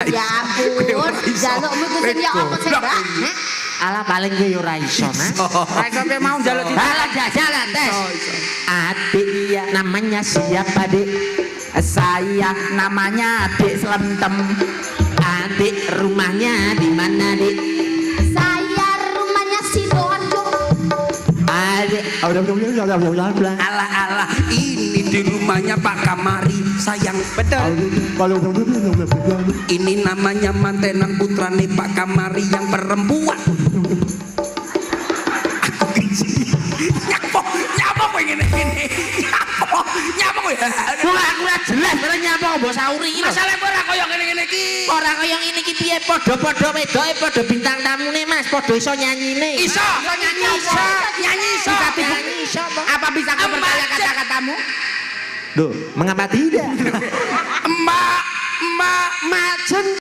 Ya ampun, jalukmu ku sing ya apa sih, Mbak? Ala paling gue yo ra iso, Mas. Ra iso kowe mau njaluk Jalan jalan tes. Adik ya namanya siapa, Dik? Saya namanya Adik Slentem. Adik rumahnya di mana, Dik? Saya rumahnya Sidoarjo. Adik, Alah, ini di rumahnya Pak Kamari, sayang. Betul. Ini namanya mantenan putrane Pak Kamari yang perempuan. Aku kisi. Nyapa kowe ngene. Nyapa kowe. aku ora jelas ora nyapa mbok sauri iki. Masalah ora kaya ngene-ngene iki. Ora kaya ngene iki piye padha-padha wedoke padha bintang tamune Mas, padha iso nyanyine. Iso nyanyi iso. Nyanyi iso. Nyanyi iso. Apa bisa kau percaya kata-katamu? Duh, mengapa tidak? Emak, Macen